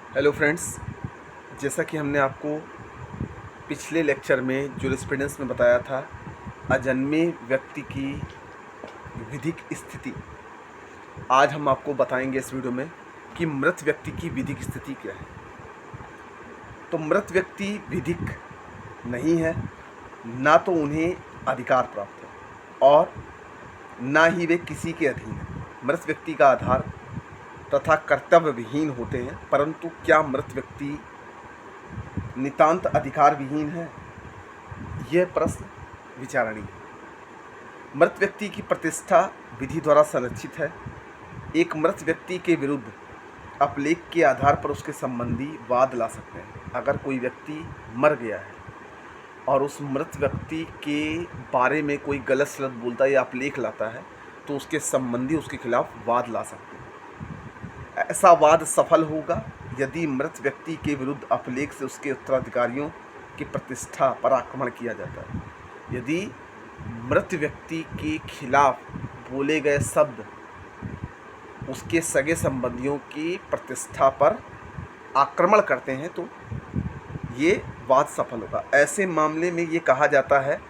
Hello friends, जैसा कि हमने आपको पिछले लेक्चर में जूरिस्प्रूडेंस में बताया था, अजन्मे व्यक्ति की विधिक स्थिति। आज हम आपको बताएंगे इस वीडियो में कि मृत व्यक्ति की विधिक स्थिति क्या है। तो मृत व्यक्ति विधिक नहीं है, ना तो उन्हें अधिकार प्राप्त है और ना ही वे किसी के अधीन है। मृत व्यक्ति का आधार तथा कर्तव्य विहीन होते हैं, परंतु क्या मृत व्यक्ति नितांत अधिकार विहीन है? यह प्रश्न विचारणीय है। मृत व्यक्ति की प्रतिष्ठा विधि द्वारा संरक्षित है। एक मृत व्यक्ति के विरुद्ध अपलेख के आधार पर उसके संबंधी वाद ला सकते हैं। अगर कोई व्यक्ति मर गया है और उस मृत व्यक्ति के बारे में कोई गलत सलत बोलता है या अपलेख लाता है, तो उसके संबंधी उसके खिलाफ वाद ला सकते हैं। ऐसा वाद सफल होगा यदि मृत व्यक्ति के विरुद्ध अपलेख से उसके उत्तराधिकारियों की प्रतिष्ठा पर आक्रमण किया जाता है। यदि मृत व्यक्ति के खिलाफ बोले गए शब्द उसके सगे संबंधियों की प्रतिष्ठा पर आक्रमण करते हैं, तो ये वाद सफल होगा। ऐसे मामले में ये कहा जाता है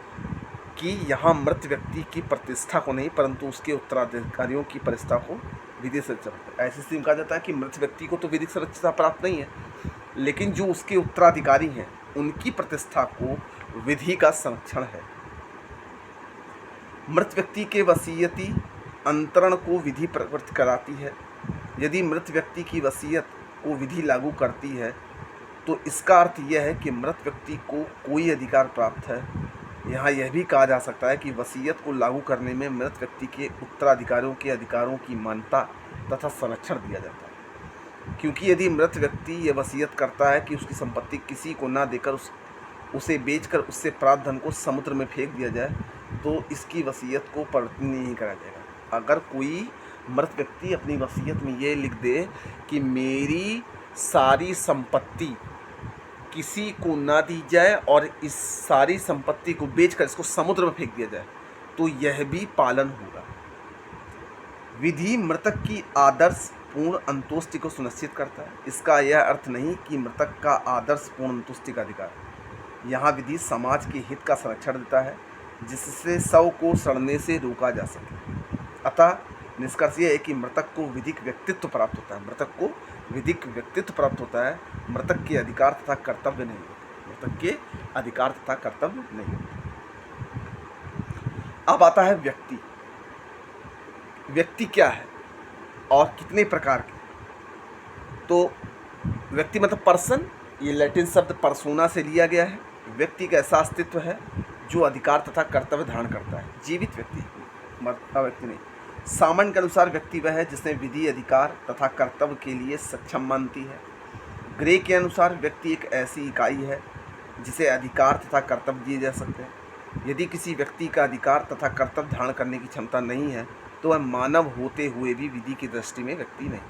कि यहाँ मृत व्यक्ति की प्रतिष्ठा को नहीं, परंतु उसके उत्तराधिकारियों की प्रतिष्ठा को विधि सुरक्षा। ऐसी स्थिति में कहा जाता है कि मृत व्यक्ति को तो विधिक सुरक्षा प्राप्त नहीं है, लेकिन जो उसके उत्तराधिकारी हैं उनकी प्रतिष्ठा को विधि का संरक्षण है। मृत व्यक्ति के वसीयती अंतरण को विधि प्रवृत्त कराती है। यदि मृत व्यक्ति की वसीयत को विधि लागू करती है, तो इसका अर्थ यह है कि मृत व्यक्ति को कोई अधिकार प्राप्त है। यहाँ यह भी कहा जा सकता है कि वसीयत को लागू करने में मृत व्यक्ति के उत्तराधिकारियों के अधिकारों की मान्यता तथा संरक्षण दिया जाता है, क्योंकि यदि मृत व्यक्ति यह वसीयत करता है कि उसकी संपत्ति किसी को ना देकर उसे बेचकर उससे प्राप्त धन को समुद्र में फेंक दिया जाए, तो इसकी वसीयत को परिवर्तन नहीं करा जाएगा। अगर कोई मृत व्यक्ति अपनी वसीयत में ये लिख दे कि मेरी सारी संपत्ति किसी को ना दी जाए और इस सारी संपत्ति को बेचकर इसको समुद्र में फेंक दिया जाए, तो यह भी पालन होगा। विधि मृतक की आदर्श पूर्ण अंतुष्टि को सुनिश्चित करता है। इसका यह अर्थ नहीं कि मृतक का आदर्श पूर्ण अंतुष्टि का अधिकार है। यहाँ विधि समाज के हित का संरक्षण देता है, जिससे शव को सड़ने से रोका जा सके। अतः निष्कर्ष यह है कि मृतक को विधिक व्यक्तित्व प्राप्त होता है। मृतक को विधिक व्यक्तित्व प्राप्त होता है। मृतक के अधिकार तथा कर्तव्य नहीं होते। मृतक के अधिकार तथा कर्तव्य नहीं होते। अब आता है व्यक्ति। व्यक्ति क्या है और कितने प्रकार के? तो व्यक्ति मतलब पर्सन, ये लैटिन शब्द पर्सोना से लिया गया है। व्यक्ति का ऐसा अस्तित्व है जो अधिकार तथा कर्तव्य धारण करता है। जीवित व्यक्ति, मरता व्यक्ति नहीं। सामान्य के अनुसार व्यक्ति वह है जिसने विधि, अधिकार तथा कर्तव्य के लिए सक्षम मानती है। ग्रे के अनुसार व्यक्ति एक ऐसी इकाई है जिसे अधिकार तथा कर्तव्य दिए जा सकते हैं। यदि किसी व्यक्ति का अधिकार तथा कर्तव्य धारण करने की क्षमता नहीं है, तो वह मानव होते हुए भी विधि की दृष्टि में व्यक्ति नहीं।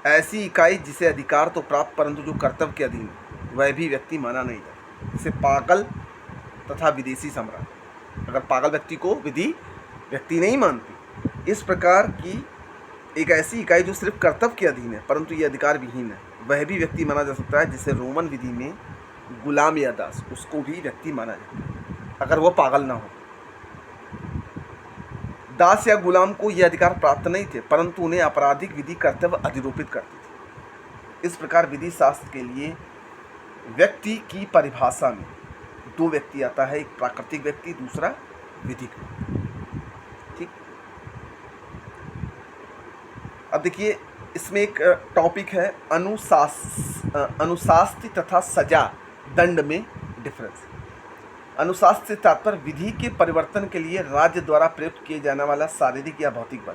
ऐसी इकाई जिसे अधिकार तो प्राप्त परंतु जो कर्तव्य के अधीन, वह भी व्यक्ति माना नहीं जाता। जैसे पागल तथा विदेशी सम्राट। अगर पागल व्यक्ति को विधि व्यक्ति नहीं मानती। इस प्रकार की एक ऐसी इकाई जो सिर्फ कर्तव्य के अधीन है परंतु ये अधिकार विहीन है, वह भी व्यक्ति माना जा सकता है। जिसे रोमन विधि में गुलाम या दास, उसको भी व्यक्ति माना जाता है अगर वह पागल ना हो। दास या गुलाम को ये अधिकार प्राप्त नहीं थे, परंतु उन्हें आपराधिक विधि कर्तव्य अधिरोपित करती थी। इस प्रकार विधि शास्त्र के लिए व्यक्ति की परिभाषा में दो व्यक्ति आता है, एक प्राकृतिक व्यक्ति, दूसरा विधिक व्यक्ति। ठीक। अब देखिए, इसमें एक टॉपिक है अनुशास्ति तथा सजा दंड में डिफरेंस। अनुशास्ति से तात्पर्य विधि के परिवर्तन के लिए राज्य द्वारा प्रयुक्त किए जाने वाला शारीरिक या भौतिक बल।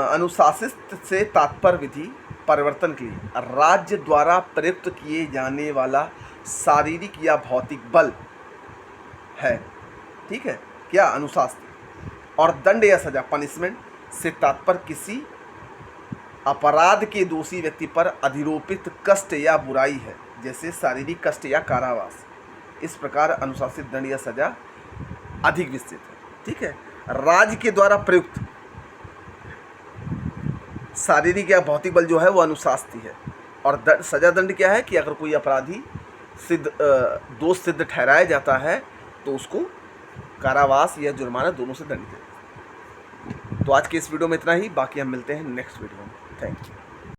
अनुशासित से तात्पर्य विधि परिवर्तन के लिए राज्य द्वारा प्रयुक्त किए जाने वाला शारीरिक या भौतिक बल है। ठीक है, क्या? अनुशास्ति। और दंड या सजा पनिशमेंट से तात्पर्य किसी अपराध के दोषी व्यक्ति पर अधिरोपित कष्ट या बुराई है, जैसे शारीरिक कष्ट या कारावास। इस प्रकार अनुशासित दंड या सजा अधिक विस्तृत है। ठीक है, राज्य के द्वारा प्रयुक्त शारीरिक या भौतिक बल जो है वो अनुशास्ती है। और सजा दंड क्या है कि अगर कोई अपराधी दोष सिद्ध ठहराया जाता है तो उसको कारावास या जुर्माना दोनों से दंडित है। तो आज के इस वीडियो में इतना ही, बाकी हम मिलते हैं नेक्स्ट वीडियो में। Thank you.